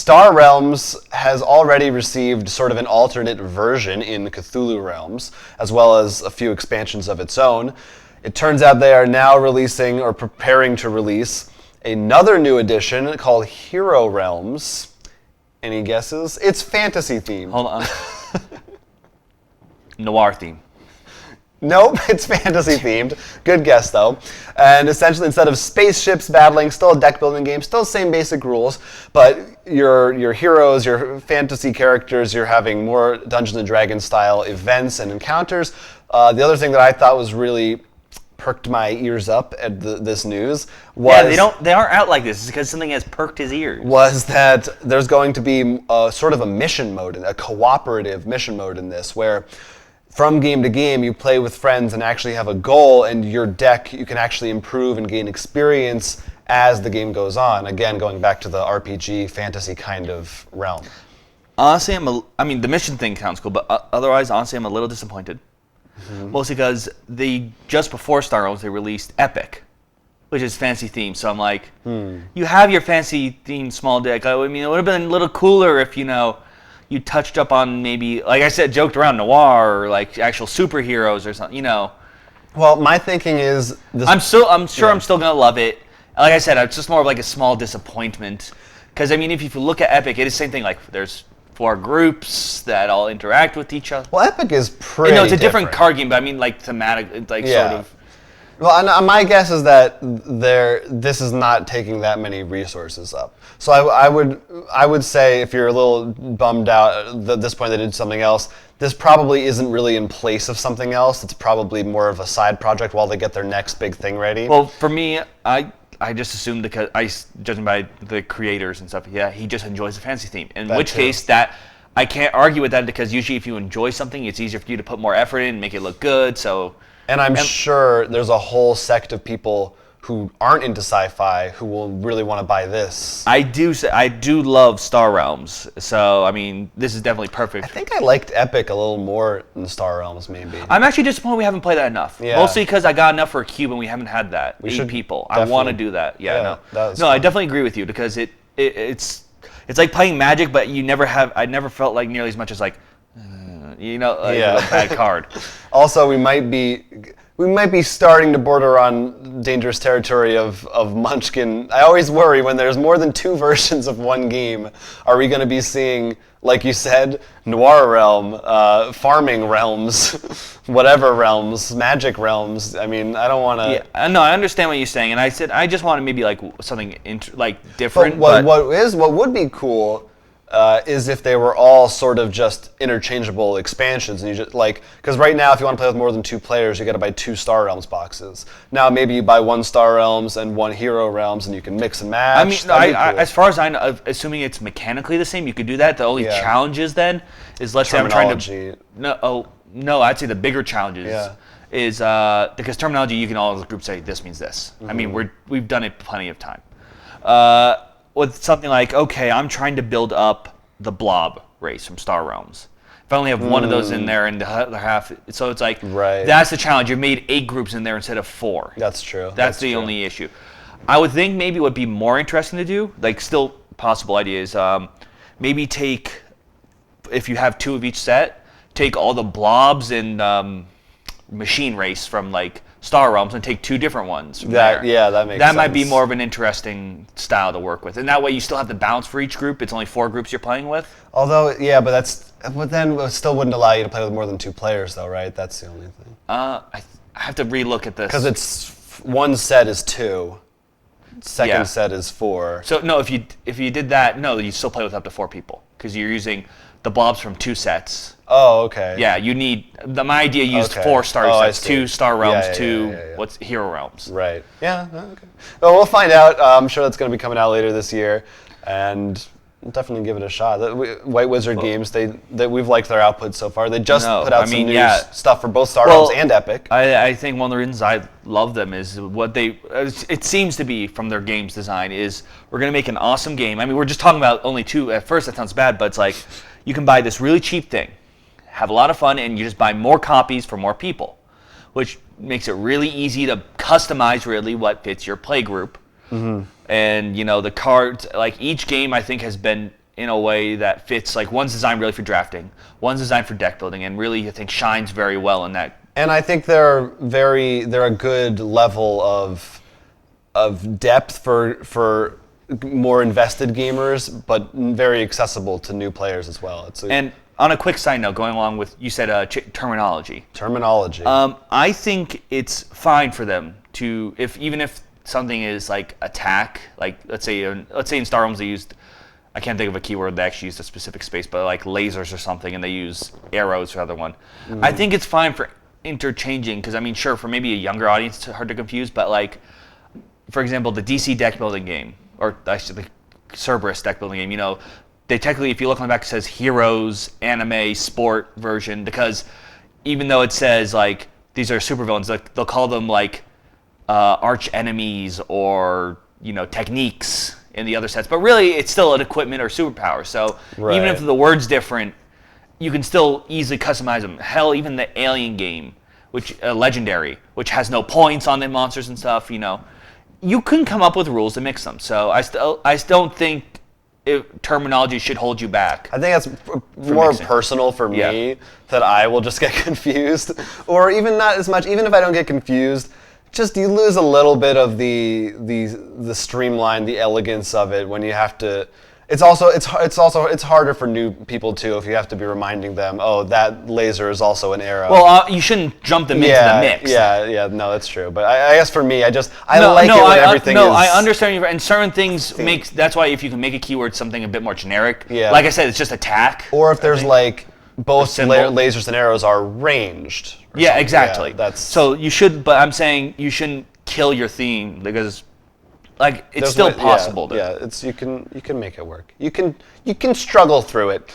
Star Realms has already received sort of an alternate version in Cthulhu Realms, as well as a few expansions of its own. It turns out they are now releasing, or preparing to release, another new edition called Hero Realms. Any guesses? It's fantasy themed. Hold on. Noir theme. Nope, it's fantasy themed. Good guess though. And essentially, instead of spaceships battling, still a deck building game, still same basic rules, but your heroes, your fantasy characters, you're having more Dungeons and Dragons style events and encounters. The other thing that I thought was really perked my ears up at this news was they aren't out like this. It's because something has perked his ears. Was that there's going to be sort of a mission mode, a cooperative mission mode in this, where from game to game, you play with friends and actually have a goal, and your deck, you can actually improve and gain experience as the game goes on. Again, going back to the RPG fantasy kind of realm. Honestly, the mission thing sounds cool, but otherwise, honestly, I'm a little disappointed. Mm-hmm. Mostly because just before Star Realms, they released Epic, which is fantasy themed. So I'm like, you have your fantasy themed small deck. I mean, it would have been a little cooler if, you touched up on maybe, like I said, joked around noir or like actual superheroes or something, Well, my thinking is this. I'm sure I'm still gonna love it. Like I said, it's just more of like a small disappointment. Because if you look at Epic, it is the same thing. Like there's 4 groups that all interact with each other. Well, Epic is pretty. It's a different card game, but like thematic, sort of. Well, and my guess is that this is not taking that many resources up. So I would say if you're a little bummed out at this point they did something else, this probably isn't really in place of something else. It's probably more of a side project while they get their next big thing ready. Well, for me, I just assumed because judging by the creators and stuff, he just enjoys the fantasy theme. In which case, that I can't argue with that because usually if you enjoy something, it's easier for you to put more effort in and make it look good. So. And I'm sure there's a whole sect of people who aren't into sci-fi who will really want to buy this. I do love Star Realms, so this is definitely perfect. I think I liked Epic a little more than Star Realms, maybe. I'm actually disappointed we haven't played that enough. Yeah. Mostly because I got enough for a cube and we haven't had that. 8 people. I want to do that. No, I definitely agree with you because it's like playing Magic, but I never felt like nearly as much as like. A bad card. Also, we might be starting to border on dangerous territory of Munchkin. I always worry when there's more than 2 versions of one game. Are we going to be seeing, like you said, Noir Realm, Farming Realms, whatever realms, Magic Realms? I don't want to. Yeah, no, I understand what you're saying, and I said I just want maybe like something different. But what would be cool. Is if they were all sort of just interchangeable expansions, and you just because right now if you want to play with more than 2 players, you got to buy 2 Star Realms boxes. Now maybe you buy 1 Star Realms and 1 Hero Realms, and you can mix and match. Cool. As far as I know, assuming it's mechanically the same, you could do that. The only challenges then is let's say I'm trying to no, I'd say the bigger challenges is because terminology you can all as a group say this means this. Mm-hmm. We've done it plenty of time. With something like, okay, I'm trying to build up the blob race from Star Realms. If I only have 1 of those in there and the other half, so it's like, that's the challenge. You made 8 groups in there instead of 4. That's true. That's the only issue. I would think maybe what would be more interesting to do, like still possible ideas, maybe take, if you have 2 of each set, take all the blobs and machine race from like Star Realms and take 2 different ones from there. Yeah, that makes sense. That might be more of an interesting style to work with. And that way you still have the balance for each group. It's only 4 groups you're playing with. Although, but then it still wouldn't allow you to play with more than 2 players though, right? That's the only thing. I have to relook at this. Because it's 1 set is 2. Second set is 4. So no, if you did that, no, you still play with up to 4 people. Because you're using the blobs from 2 sets. Oh, okay. Yeah, you need my idea used 4 star sets, 2 Star Realms, 2 what's Hero Realms. Right. Yeah. Okay. Well, we'll find out. I'm sure that's going to be coming out later this year, and we'll definitely give it a shot. White Wizard Games, we've liked their output so far. They just put out some new stuff for both Star Realms and Epic. I think one of the reasons I love them is it seems to be from their games design is we're going to make an awesome game. We're just talking about only 2. At first, that sounds bad, but it's like you can buy this really cheap thing, have a lot of fun, and you just buy more copies for more people, which makes it really easy to customize really what fits your play group. Mm-hmm. And the cards, like each game I think has been in a way that fits. Like one's designed really for drafting, one's designed for deck building, and really I think shines very well in that. And I think they're a good level of depth for more invested gamers, but very accessible to new players as well. And on a quick side note, going along with you said terminology. Terminology. I think it's fine for them to even if something is like attack, like let's say in Star Realms they used, I can't think of a keyword that actually used a specific space, but like lasers or something, and they use arrows for the other one. Mm-hmm. I think it's fine for interchanging, because I mean, sure, for maybe a younger audience, it's hard to confuse, but like, for example, the DC deck building game, or actually the Cerberus deck building game, you know, they technically, if you look on the back, it says Heroes, Anime, Sport version, because even though it says like these are supervillains, like, they'll call them like arch enemies or, you know, techniques in the other sets, but really it's still an equipment or superpower. So even if the word's different, you can still easily customize them. Hell, even the Alien game, which Legendary, which has no points on the monsters and stuff, you know, you can come up with rules to mix them. So I don't think terminology should hold you back. I think that's more personal for me, that I will just get confused, or even not as much. Even if I don't get confused, just you lose a little bit of the streamline, the elegance of it when you have to. It's harder for new people too if you have to be reminding them, oh, that laser is also an arrow. Well, you shouldn't jump them into the mix. Yeah, no, that's true. But I guess for me, I like it when everything is. No, I understand you, and certain things that's why if you can make a keyword something a bit more generic. Yeah. Like I said, it's just attack. Or if there's like both lasers and arrows are ranged. Yeah, exactly. Yeah, so you should, but I'm saying you shouldn't kill your theme, because like it's still possible. You can make it work. You can struggle through it.